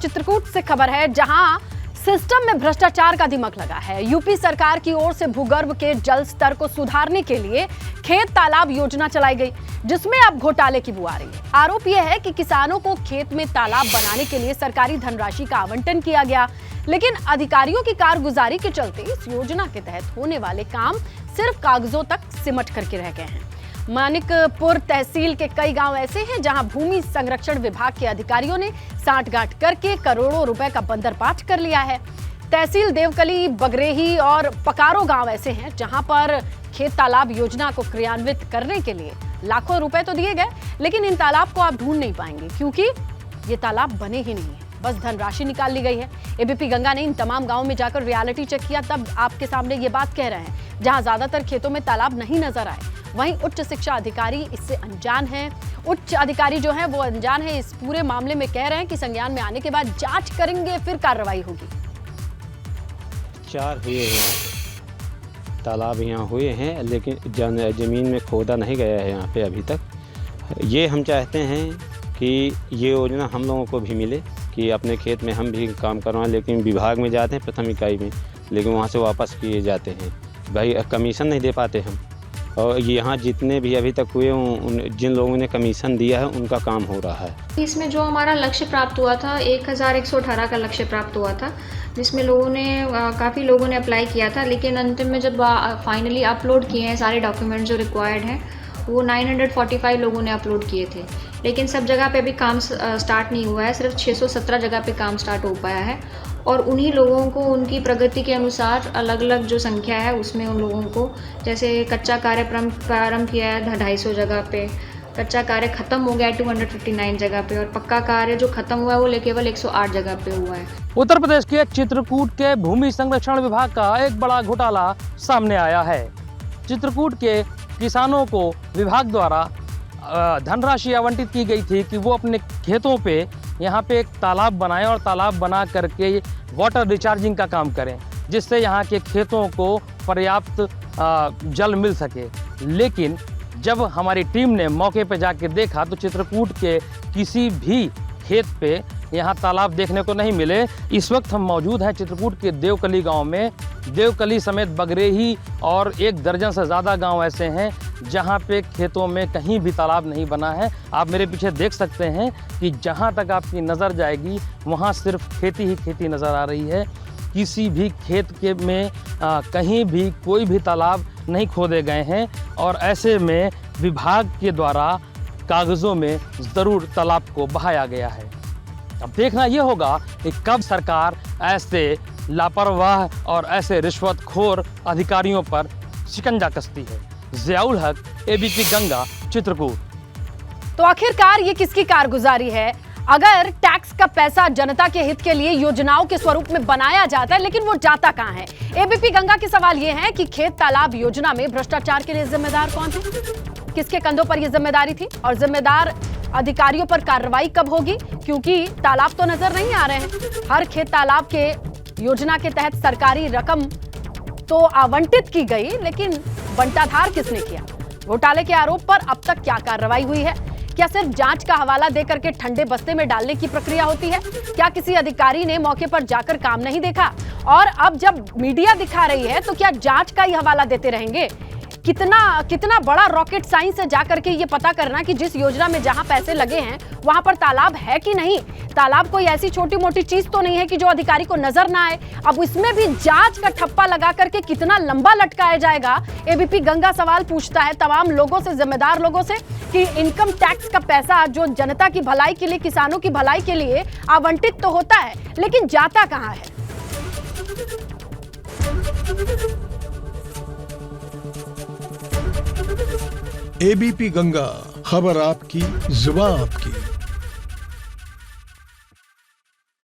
चित्रकूट से खबर है, जहां सिस्टम में भ्रष्टाचार का दिमक लगा है। यूपी सरकार की ओर से भूगर्भ के जल स्तर को सुधारने के लिए खेत तालाब योजना चलाई गई, जिसमें अब घोटाले की बू आ रही है। आरोप यह है कि किसानों को खेत में तालाब बनाने के लिए सरकारी धनराशि का आवंटन किया गया, लेकिन अधिकारियों की कारगुजारी के चलते इस योजना के तहत होने वाले काम सिर्फ कागजों तक सिमट करके रह गए हैं। मानिकपुर तहसील के कई गांव ऐसे हैं जहां भूमि संरक्षण विभाग के अधिकारियों ने सांठगांठ करके करोड़ों रुपए का बंदरपाठ कर लिया है। तहसील देवकली, बगरेही और पकारो गांव ऐसे हैं जहां पर खेत तालाब योजना को क्रियान्वित करने के लिए लाखों रुपए तो दिए गए, लेकिन इन तालाब को आप ढूंढ नहीं पाएंगे क्योंकि ये तालाब बने ही नहीं है, बस धनराशि निकाल ली गई है। एबीपी गंगा ने इन तमाम गांवों में जाकर रियलिटी चेक किया, तब आपके सामने ये बात कह रहे हैं। जहां ज्यादातर खेतों में तालाब नहीं नजर आए, वहीं उच्च शिक्षा अधिकारी इससे अनजान हैं। उच्च अधिकारी जो हैं वो अनजान है इस पूरे मामले में, कह रहे हैं कि संज्ञान में आने के बाद जांच करेंगे, फिर कार्रवाई होगी। 4 हुए हैं तालाब यहाँ हुए हैं, लेकिन ज़मीन में खोदा नहीं गया है यहाँ पे अभी तक। ये हम चाहते हैं कि ये योजना हम लोगों को भी मिले कि अपने खेत में हम भी काम करवाएं, लेकिन विभाग में जाते हैं प्रथम इकाई में, लेकिन वहाँ से वापस किए जाते हैं। भाई कमीशन नहीं दे पाते हम, और यहाँ जितने भी अभी तक हुए जिन लोगों ने कमीशन दिया है उनका काम हो रहा है। इसमें जो हमारा लक्ष्य प्राप्त हुआ था 1118 का लक्ष्य प्राप्त हुआ था, जिसमें लोगों ने काफ़ी लोगों ने अप्लाई किया था, लेकिन अंतिम में जब फाइनली अपलोड किए हैं सारे डॉक्यूमेंट जो रिक्वायर्ड हैं, वो 945 लोगों ने अपलोड किए थे। लेकिन सब जगह पे अभी काम स्टार्ट नहीं हुआ है, सिर्फ 617 जगह पे काम स्टार्ट हो पाया है। और उन्हीं लोगों को उनकी प्रगति के अनुसार अलग अलग जो संख्या है उसमें उन लोगों को, जैसे कच्चा कार्य प्रारंभ किया है 250 जगह पे, कच्चा कार्य ख़त्म हो गया है 259 जगह पे, और पक्का कार्य जो ख़त्म हुआ है वो केवल 108 जगह पे हुआ है। उत्तर प्रदेश के चित्रकूट के भूमि संरक्षण विभाग का एक बड़ा घोटाला सामने आया है। चित्रकूट के किसानों को विभाग द्वारा धनराशि आवंटित की गई थी कि वो अपने खेतों पे यहाँ पे एक तालाब बनाएं और तालाब बना करके वाटर रिचार्जिंग का काम करें, जिससे यहाँ के खेतों को पर्याप्त जल मिल सके। लेकिन जब हमारी टीम ने मौके पे जाके देखा तो चित्रकूट के किसी भी खेत पे यहाँ तालाब देखने को नहीं मिले। इस वक्त हम मौजूद हैं चित्रकूट के देवकली गांव में। देवकली समेत बगरेही और 1 दर्जन से ज़्यादा गांव ऐसे हैं जहां पे खेतों में कहीं भी तालाब नहीं बना है। आप मेरे पीछे देख सकते हैं कि जहां तक आपकी नज़र जाएगी वहां सिर्फ खेती ही खेती नज़र आ रही है। किसी भी खेत के में कहीं भी कोई भी तालाब नहीं खोदे गए हैं, और ऐसे में विभाग के द्वारा कागज़ों में ज़रूर तालाब को बहाया गया है। अब देखना ये होगा कि कब सरकार ऐसे लापरवाह और ऐसे रिश्वतखोर अधिकारियों पर शिकंजा कसती है। ज़ियाउल हक, एबीपी गंगा, चित्रकूट। तो आखिरकार ये किसकी कारगुजारी है? अगर टैक्स का पैसा जनता के हित के लिए योजनाओं के स्वरूप में बनाया जाता है, लेकिन वो जाता कहां है? एबीपी गंगा के सवाल ये है कि खेत तालाब योजना में भ्रष्टाचार के लिए जिम्मेदार कौन है? किसके कंधों पर यह जिम्मेदारी थी? और जिम्मेदार अधिकारियों पर कार्रवाई कब होगी? क्योंकि तालाब तो नजर नहीं आ रहे हैं। हर खेत तालाब के योजना के तहत सरकारी रकम तो आवंटित की गई, लेकिन बंटाधार किसने किया? घोटाले के आरोप पर अब तक क्या कार्रवाई हुई है? क्या सिर्फ जांच का हवाला देकर के ठंडे बस्ते में डालने की प्रक्रिया होती है? क्या किसी अधिकारी ने मौके पर जाकर काम नहीं देखा? और अब जब मीडिया दिखा रही है तो क्या जांच का ही हवाला देते रहेंगे? कितना बड़ा रॉकेट साइंस है जाकर के ये पता करना कि जिस योजना में जहां पैसे लगे हैं वहां पर तालाब है कि नहीं। तालाब कोई ऐसी छोटी मोटी चीज तो नहीं है कि जो अधिकारी को नजर ना आए। अब इसमें भी जांच का ठप्पा लगा करके कितना लंबा लटकाया जाएगा? एबीपी गंगा सवाल पूछता है तमाम लोगों से, जिम्मेदार लोगों से, कि इनकम टैक्स का पैसा जो जनता की भलाई के लिए, किसानों की भलाई के लिए आवंटित तो होता है, लेकिन जाता कहां है? एबीपी गंगा, खबर आपकी, जुबान आपकी।